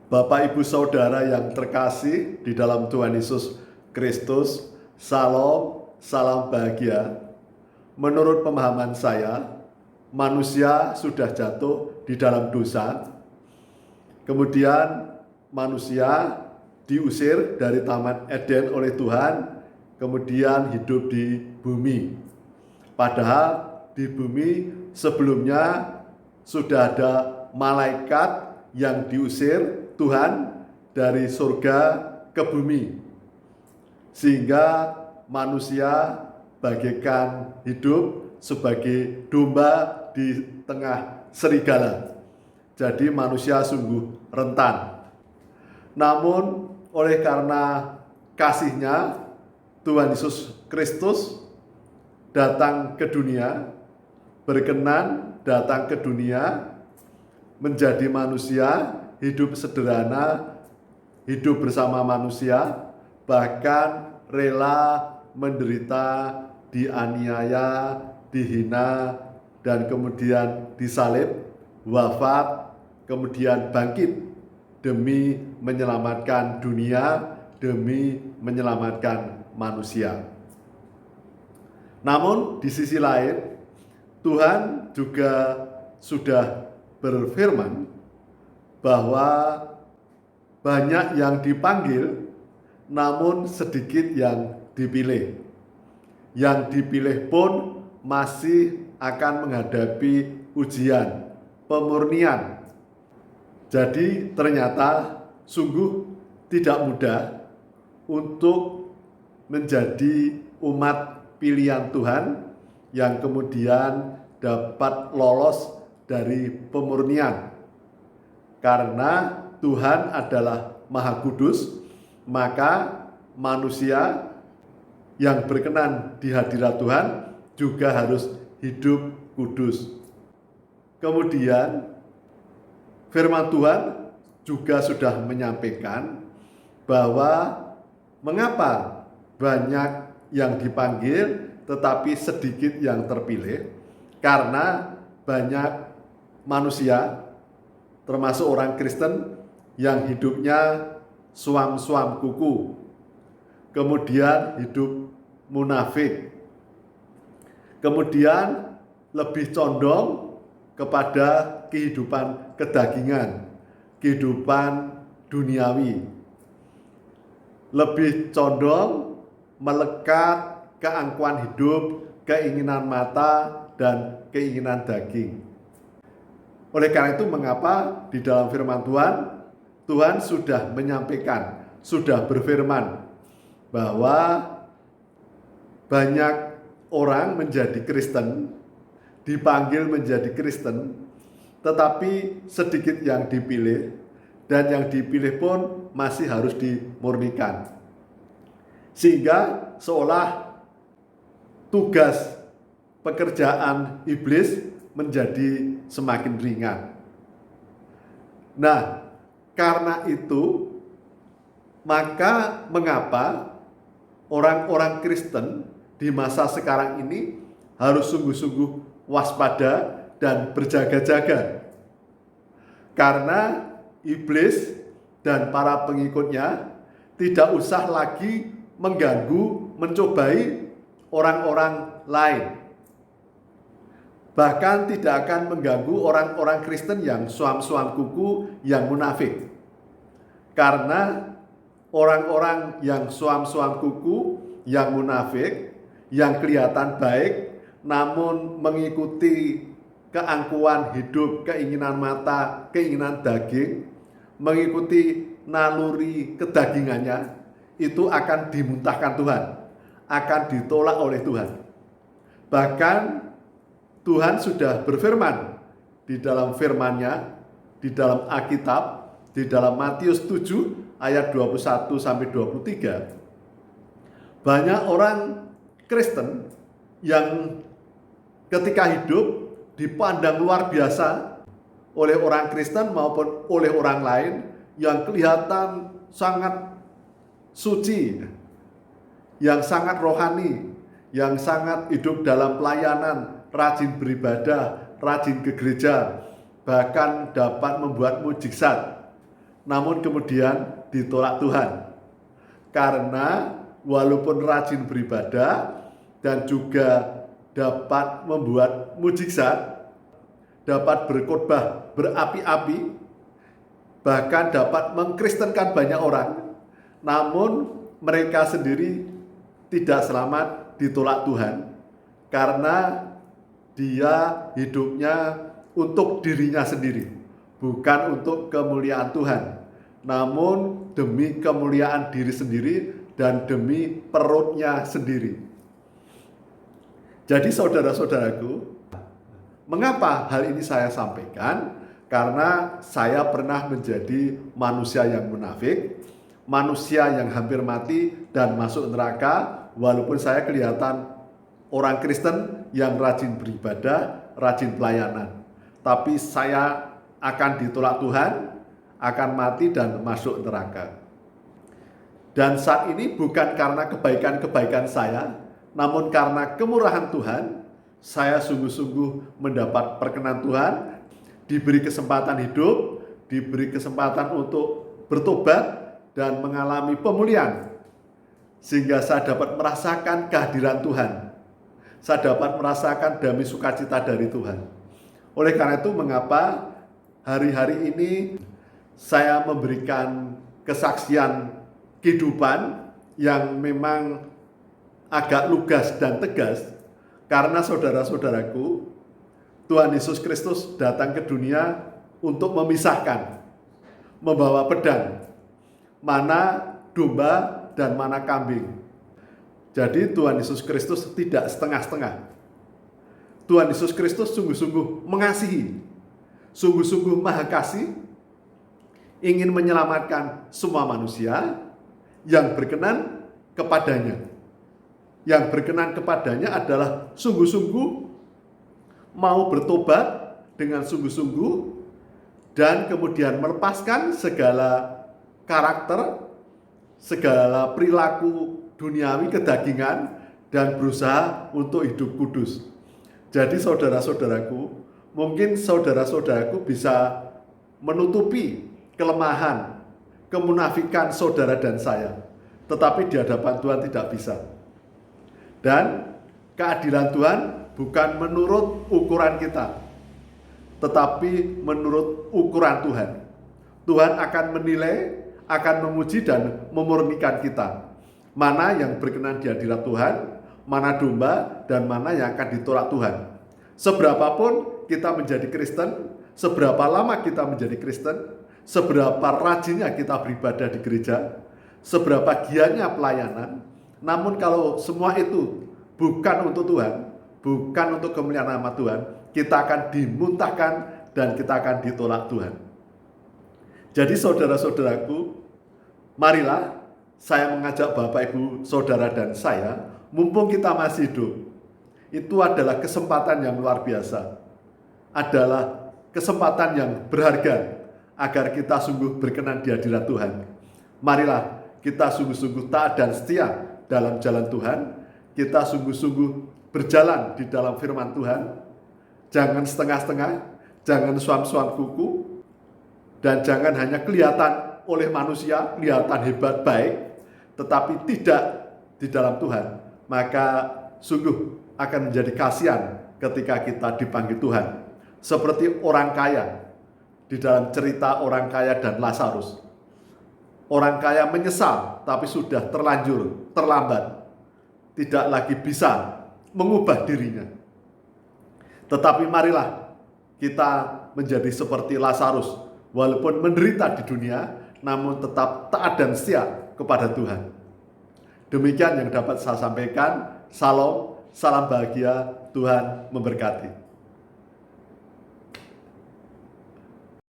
Bapak, Ibu, Saudara yang terkasih di dalam Tuhan Yesus Kristus, Salam, salam bahagia. Menurut pemahaman saya, manusia sudah jatuh di dalam dosa. Kemudian manusia diusir dari Taman Eden oleh Tuhan, kemudian hidup di bumi. Padahal di bumi sebelumnya sudah ada malaikat yang diusir Tuhan dari surga ke bumi, sehingga manusia bagaikan hidup sebagai domba di tengah serigala. Jadi manusia sungguh rentan. Namun oleh karena kasih-Nya, Tuhan Yesus Kristus datang ke dunia, berkenan datang ke dunia, menjadi manusia, hidup sederhana, hidup bersama manusia, bahkan rela menderita, dianiaya, dihina, dan kemudian disalib, wafat, kemudian bangkit demi menyelamatkan dunia, demi menyelamatkan manusia. Namun di sisi lain, Tuhan juga sudah berfirman bahwa banyak yang dipanggil, namun sedikit yang dipilih. Yang dipilih pun masih akan menghadapi ujian, pemurnian. Jadi ternyata sungguh tidak mudah untuk menjadi umat pilihan Tuhan yang kemudian dapat lolos dari pemurnian. Karena Tuhan adalah Maha Kudus, maka manusia yang berkenan di hadirat Tuhan juga harus hidup kudus. Kemudian firman Tuhan juga sudah menyampaikan bahwa mengapa banyak yang dipanggil tetapi sedikit yang terpilih, karena banyak manusia termasuk orang Kristen yang hidupnya suam-suam kuku, kemudian hidup munafik, kemudian lebih condong kepada kehidupan kedagingan, kehidupan duniawi, lebih condong melekat keangkuhan hidup, keinginan mata, dan keinginan daging. Oleh karena itu, mengapa di dalam firman Tuhan sudah menyampaikan, sudah berfirman bahwa banyak orang menjadi Kristen, dipanggil menjadi Kristen, tetapi sedikit yang dipilih, dan yang dipilih pun masih harus dimurnikan. Sehingga seolah tugas pekerjaan iblis menjadi semakin ringan. Nah, karena itu, maka mengapa orang-orang Kristen di masa sekarang ini harus sungguh-sungguh waspada dan berjaga-jaga. Karena iblis dan para pengikutnya tidak usah lagi mengganggu, mencobai orang-orang lain. Bahkan tidak akan mengganggu orang-orang Kristen yang suam-suam kuku, yang munafik. Karena orang-orang yang suam-suam kuku, yang munafik, yang kelihatan baik, namun mengikuti keangkuhan hidup, keinginan mata, keinginan daging, mengikuti naluri kedagingannya, itu akan dimuntahkan Tuhan, akan ditolak oleh Tuhan. Bahkan Tuhan sudah berfirman di dalam firman-Nya, di dalam Alkitab, di dalam Matius 7 ayat 21-23. Banyak orang Kristen yang ketika hidup dipandang luar biasa oleh orang Kristen maupun oleh orang lain, yang kelihatan sangat suci, yang sangat rohani, yang sangat hidup dalam pelayanan, rajin beribadah, rajin ke gereja, bahkan dapat membuat mukjizat. namun kemudian ditolak Tuhan. Karena walaupun rajin beribadah dan juga dapat membuat mujizat, dapat berkhotbah berapi-api, bahkan dapat mengkristenkan banyak orang, namun mereka sendiri tidak selamat, ditolak Tuhan. Karena dia hidupnya untuk dirinya sendiri, bukan untuk kemuliaan Tuhan, namun demi kemuliaan diri sendiri dan demi perutnya sendiri. Jadi saudara-saudaraku, mengapa hal ini saya sampaikan? Karena saya pernah menjadi manusia yang munafik, manusia yang hampir mati dan masuk neraka, walaupun saya kelihatan orang Kristen yang rajin beribadah, rajin pelayanan. Tapi saya akan ditolak Tuhan, akan mati dan masuk neraka. Dan saat ini bukan karena kebaikan-kebaikan saya, namun karena kemurahan Tuhan, saya sungguh-sungguh mendapat perkenan Tuhan, diberi kesempatan hidup, diberi kesempatan untuk bertobat dan mengalami pemulihan. Sehingga saya dapat merasakan kehadiran Tuhan. Saya dapat merasakan damai sukacita dari Tuhan. Oleh karena itu, mengapa hari-hari ini saya memberikan kesaksian kehidupan yang memang agak lugas dan tegas, karena saudara-saudaraku, Tuhan Yesus Kristus datang ke dunia untuk memisahkan, membawa pedang, mana domba dan mana kambing. Jadi Tuhan Yesus Kristus tidak setengah-setengah. Tuhan Yesus Kristus sungguh-sungguh mengasihi, sungguh-sungguh maha kasih, ingin menyelamatkan semua manusia yang berkenan kepadanya. Yang berkenan kepadanya adalah sungguh-sungguh mau bertobat dengan sungguh-sungguh dan kemudian melepaskan segala karakter, segala perilaku duniawi kedagingan dan berusaha untuk hidup kudus. Jadi saudara-saudaraku, mungkin saudara-saudaraku bisa menutupi kelemahan, kemunafikan saudara dan saya, tetapi di hadapan Tuhan tidak bisa. Dan keadilan Tuhan bukan menurut ukuran kita, tetapi menurut ukuran Tuhan. Tuhan akan menilai, akan memuji dan memurnikan kita. Mana yang berkenan di hadirat Tuhan, mana domba, dan mana yang akan ditolak Tuhan. Seberapapun kita menjadi Kristen, seberapa lama kita menjadi Kristen, seberapa rajinnya kita beribadah di gereja, seberapa giatnya pelayanan, namun kalau semua itu bukan untuk Tuhan, bukan untuk kemuliaan nama Tuhan, kita akan dimuntahkan dan kita akan ditolak Tuhan. Jadi saudara-saudaraku, marilah saya mengajak Bapak, Ibu, Saudara, dan saya, mumpung kita masih hidup, itu adalah kesempatan yang luar biasa. Adalah kesempatan yang berharga agar kita sungguh berkenan di hadirat Tuhan. Marilah kita sungguh-sungguh taat dan setia dalam jalan Tuhan. Kita sungguh-sungguh berjalan di dalam firman Tuhan. Jangan setengah-setengah, jangan suam-suam kuku, dan jangan hanya kelihatan oleh manusia, kelihatan hebat baik, tetapi tidak di dalam Tuhan. Maka sungguh akan menjadi kasihan ketika kita dipanggil Tuhan. Seperti orang kaya di dalam cerita orang kaya dan Lazarus. Orang kaya menyesal, tapi sudah terlanjur, terlambat. Tidak lagi bisa mengubah dirinya. Tetapi marilah kita menjadi seperti Lazarus, walaupun menderita di dunia, namun tetap taat dan setia kepada Tuhan. Demikian yang dapat saya sampaikan. Salam, salam bahagia, Tuhan memberkati.